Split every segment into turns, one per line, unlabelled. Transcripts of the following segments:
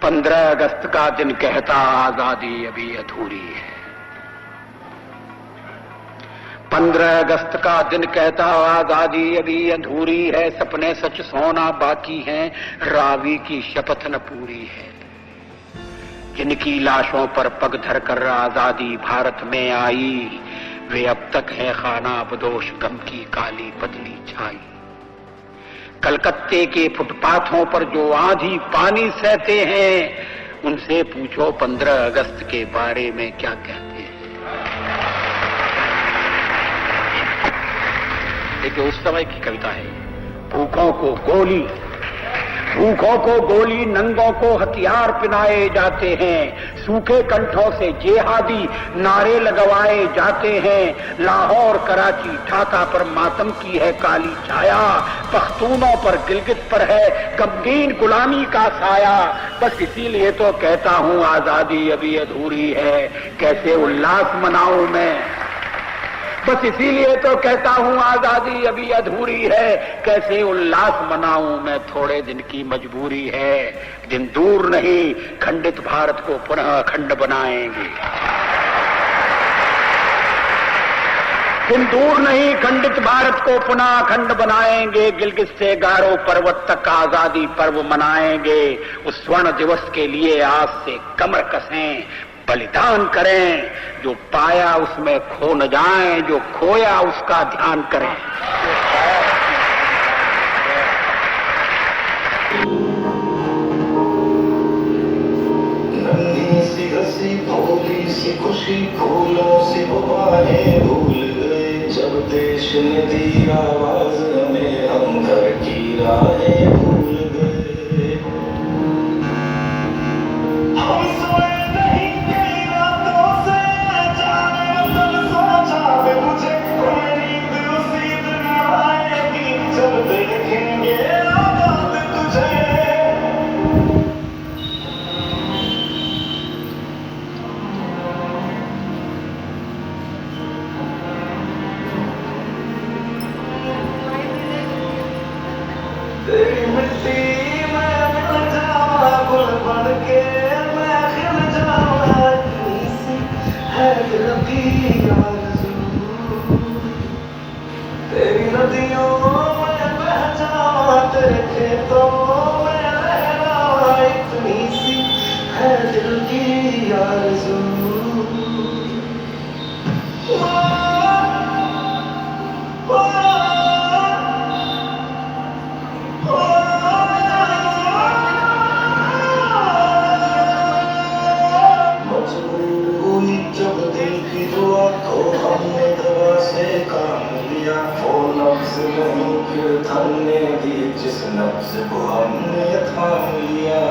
15 अगस्त का दिन कहता आजादी अभी अधूरी है। 15 अगस्त का दिन कहता आजादी अभी अधूरी है। सपने सच सोना बाकी हैं, रावी की शपथ न पूरी है। जिनकी लाशों पर पग धर कर आजादी भारत में आई, वे अब तक है खाना बदोश गम की काली बदली छाई। कलकत्ते के फुटपाथों पर जो आंधी पानी सहते हैं, उनसे पूछो 15 अगस्त के बारे में क्या कहते हैं। देखिए, उस समय की कविता है। भूखों को गोली, भूखों को गोली, नंगों को हथियार पिनाए जाते हैं। सूखे कंठों से जेहादी नारे लगवाए जाते हैं। लाहौर, कराची, ढाका पर मातम की है काली छाया। पख्तूनों पर, गिलगित पर है गमगीन गुलामी का साया। बस इसीलिए तो कहता हूं आजादी अभी अधूरी है, कैसे उल्लास मनाऊं मैं। बस इसीलिए तो कहता हूं आजादी अभी अधूरी है, कैसे उल्लास मनाऊं मैं। थोड़े दिन की मजबूरी है, दिन दूर नहीं खंडित भारत को पुनः अखंड बनाएंगे। दिन दूर नहीं खंडित भारत को पुनः अखंड बनाएंगे। गिलगित से गारो पर्वत तक आजादी पर्व मनाएंगे। उस स्वर्ण दिवस के लिए आज से कमर कसें, बलिदान करें। जो पाया उसमें खो न जाएं, जो खोया उसका ध्यान करें।
नन्ही सी हंसी भोली सी खुशी फूलों से गुब्बारें भूल गए। जब देश ने दी आवाज हमें, हम घर की राहें भूल गए। हम सोए नहीं कई रातों से, जाने तब सोचा है मुझे, हमें नींद उसी दिन आएगी जब देखेंगे आबाद तुझे। तेरी मिट्टी में मिल जावा, गुल बन के मैं खिल जावा। इतनी सी है दिल की आरज़ू, तेरी नदियों में बह जावा, तेरे खेतों में लहरावा। इतनी सी है दिल की आरज़ू। मजबूर हुई जब दिल की दुआ को हमने दवा से काम लिया। वो नब्ज नहीं फिर थमने दी, जिस नब्ज को हमने थाम लिया।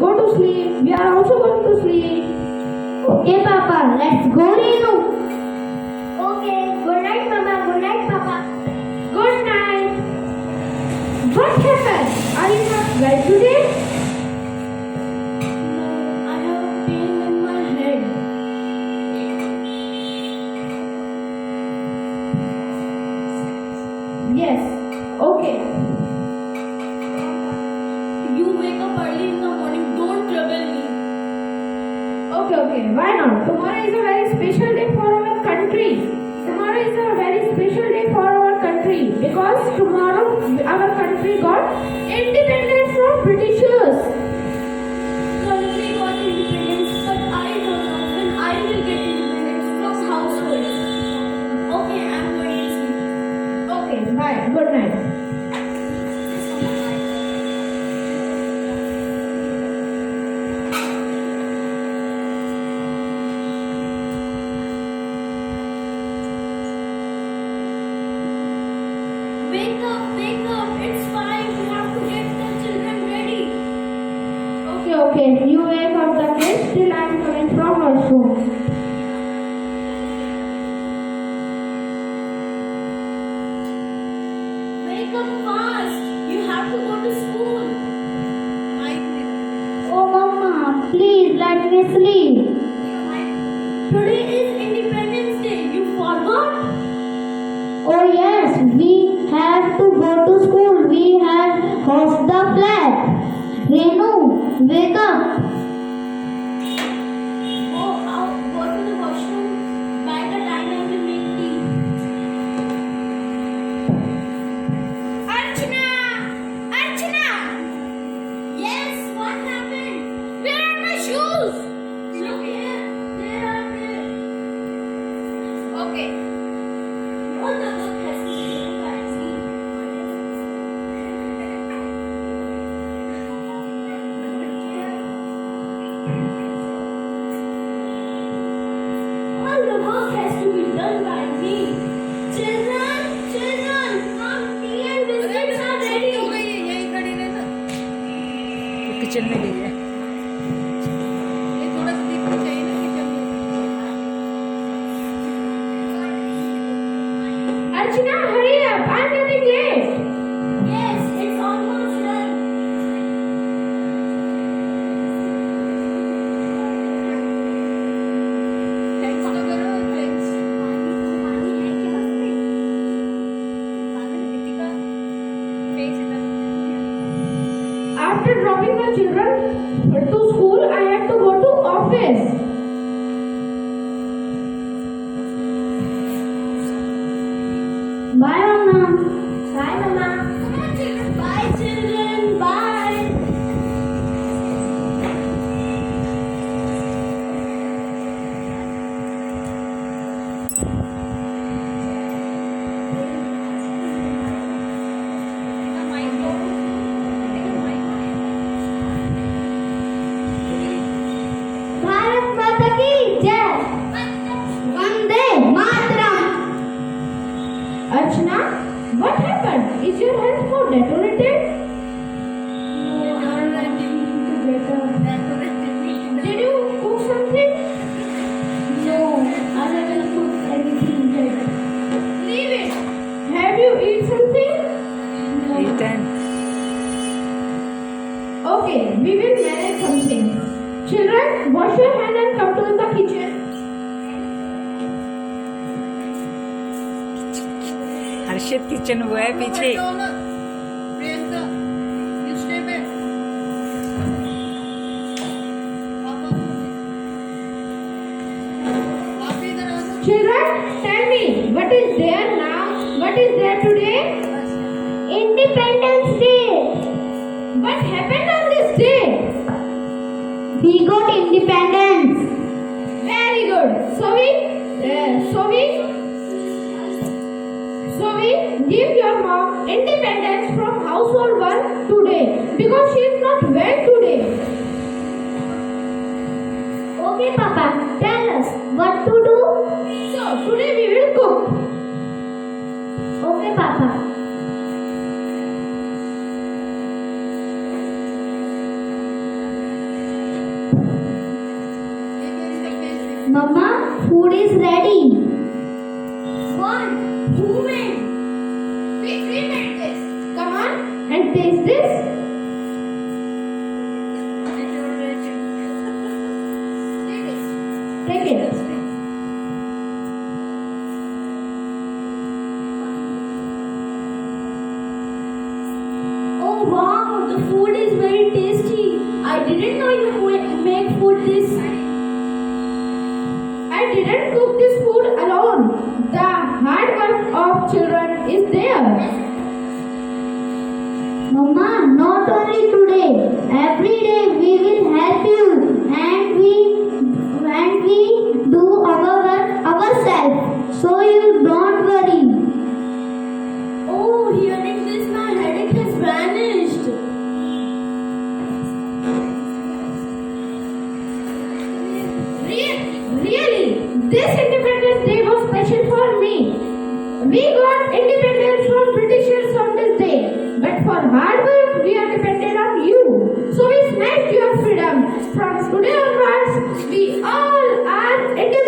go to sleep. We are also going to sleep.
Okay, Papa. Let's go, Renu.
Okay. Good night, Mama. Good night, Papa. Good night. What happened? Are you not well today?
No, I have a pain in my head.
Yes. Okay.
You wake up early in the morning. Don't trouble me.
Okay. Why not? Tomorrow is a very special day for our country. Tomorrow is a very special day for our country because tomorrow our country got independence from Britishers.
Country got independence, but I don't know when I will get independence from household. Okay, I'm going to sleep.
Okay. Bye. Good night.
Wake up, wake up. It's 5. We have to get the children ready.
Okay. You wake up the kids till I am coming from washroom.
Wake up fast. You have to go to school.
Oh, Mama, please let me sleep.
Today is Independence Day. You forgot?
Oh, yes, we have to go to school. We have hoist the flag. Renu, wake up.
Go out, go to the washroom. By the time I will make tea. Archana! Archana! Yes, what happened? Where are my shoes? Look here. They are there. Okay. What the book has to do with all the work has to be done by me. Children, come, tea and biscuits are ready.
Kitchen में गई है ये थोड़ा सा देखना चाहिए ना kitchen में
Archana, hurry up. I'm getting late.
Yes, it's almost done.
Thanks तो करो thanks
After dropping the children to school, I had to go to office.
Bye, Mama.
Bye, Mama.
Come on, children. Bye, children. Bye.
Bharat माता की जय. Vande Mataram.
Archana, what happened? Is your hand so deteriorated? Did you cook something?
No, I haven't cooked anything yet.
Leave it. Have you eat something?
eaten
Okay, we will manage something. Children, wash your hand and come to the kitchen.
Harshit kitchen वो है पीछे
Priyanka you stay back. आप इधर आ जाओ.
Children, tell me, what is there now? What is there today?
Independence Day.
What happened on this day?
We got independence.
Very good. So we give your mom independence from household work today because she is not well today.
Okay, Papa, tell us what to do.
So today we will cook.
Okay, Papa. Mama, food is ready.
One, who made? We made this.
Come on and taste this. Take it.
Oh wow, the food is very tasty. I didn't know you make food this.
I didn't cook this food alone. The hard work of children is there.
Mama, not only today. Every day we will help you and we do our work ourselves. So you don't worry.
Oh, hearing this, my headache has vanished.
Really, this Independence Day was special for me. We got independence from Britishers on this day, but for hard work we are dependent on you. So we snatched your freedom. From today onwards, we all are independent.